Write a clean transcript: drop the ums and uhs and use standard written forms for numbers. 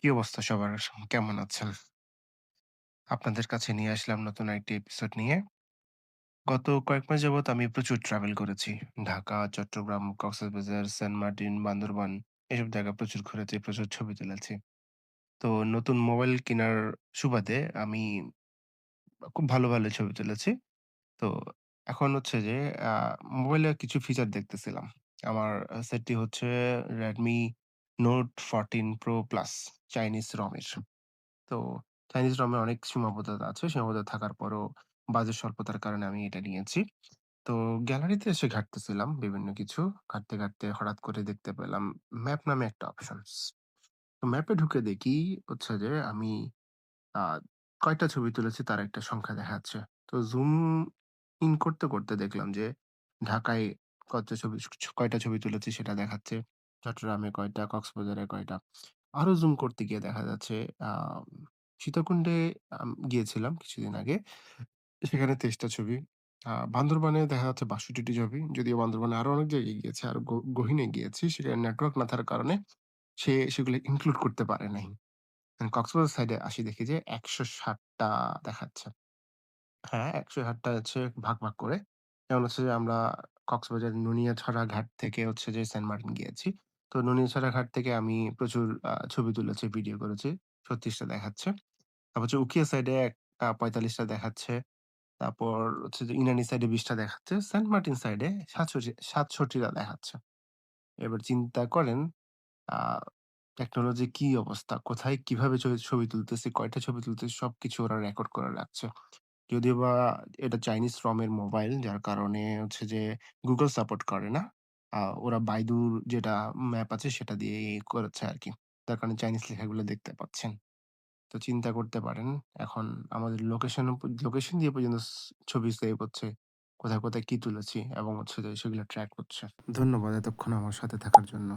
কি অবস্থা সবার? কেমন আছেন? আপনাদের কাছে নিয়ে আসলাম নতুন একটি এপিসোড নিয়ে। গত কয়েক মাস যাবৎ আমি প্রচুর ট্রাভেল করেছি। ঢাকা, চট্টগ্রাম, কক্সবাজার, সেন্ট মার্টিন, বান্দরবান এসব জায়গা প্রচুর ঘুরেছি, প্রচুর ছবি তুলেছি। তো নতুন মোবাইল কেনার সুবাদে আমি খুব ভালো, ভালো ছবি তুলেছি। তো এখন হচ্ছে যে আ মোবাইলে কিছু ফিচার দেখতেছিলাম। আমার সেটটি হচ্ছে Redmi Note 14 Pro Plus Chinese রমের। তো চাইনিজ রমে অনেক সীমাবদ্ধতা আছে। সীমাবদ্ধতা থাকার পরেও বাজেট স্বল্পতার কারণে আমি এটা নিয়েছি। তো গ্যালারিতে এসে ঘাঁটতেছিলাম বিভিন্ন কিছু। ঘাঁটতে, ঘাঁটতে হঠাৎ করে দেখতে পেলাম ম্যাপ নামে একটা অপশনস। তো ম্যাপে ঢুকে দেখি হচ্ছে যে আমি আ কয়টা ছবি তুলেছি তার একটা সংখ্যা দেখাচ্ছে। তো জুম ইন করতে, করতে দেখলাম যে ঢাকায় কয়টা ছবি তুলেছি সেটা দেখাচ্ছে। চট্টগ্রামে কয়টা, কক্সবাজারে কয়টা। আরো জুম করতে গিয়ে দেখা যাচ্ছে আ সীতাকুণ্ডে গিয়েছিলাম কিছুদিন আগে। সেখানে ২৩ টা ছবি। বান্দরবানে দেখা যাচ্ছে ৬২ টি ছবি। যদিও বান্দরবানে আরো অনেক জায়গায় গিয়েছি, আরো গহীনে গিয়েছি। সেখানে নেটওয়ার্ক না থাকার কারণে সে সেগুলো ইনক্লুড করতে পারে নাই। কক্সবাজার সাইডে আসি দেখি যে ১৬০ টা দেখাচ্ছে। হ্যাঁ, ১৬০ টা হচ্ছে ভাগ, ভাগ করে। যেমন হচ্ছে যে আমরা কক্সবাজার নুনিয়াছড়া ঘাট থেকে হচ্ছে যে সেন্ট মার্টিন গিয়েছি। তো নুনিয়াছড়া ঘাট থেকে আমি প্রচুর ছবি তুলেছি, ভিডিও করেছি। ৩৬ টা দেখাচ্ছে। তারপর হচ্ছে উখিয়া সাইডে ৪৫ টা দেখাচ্ছে। তারপর হচ্ছে যে ইনানি সাইডে ২০ টা দেখাচ্ছে। সেন্ট মার্টিন সাইডে ৬৭ টা দেখাচ্ছে। এবার চিন্তা করেন আ টেকনোলজির কি অবস্থা? কোথায় কিভাবে ছবি তুলতেছি, কয়টা ছবি তুলতেছি সবকিছু ওরা রেকর্ড করে রাখছে। যদিওবা এটা চাইনিজ ROM এর মোবাইল যার কারণে হচ্ছে যে Google সাপোর্ট করে না। ওরা বাইদুর যেটা ম্যাপ আছে সেটা দিয়েই করেছে আরকি। যার কারণে চাইনিজ লেখাগুলো দেখতে পাচ্ছেন। তো চিন্তা করতে পারেন এখন আমাদের লোকেশন দিয়ে পর্যন্ত ছবি সেভ হচ্ছে। কোথায়, কোথায় কি তুলেছি এবং হচ্ছে যে সেগুলো ট্র্যাক হচ্ছে। ধন্যবাদ এতক্ষণ আমার সাথে থাকার জন্য।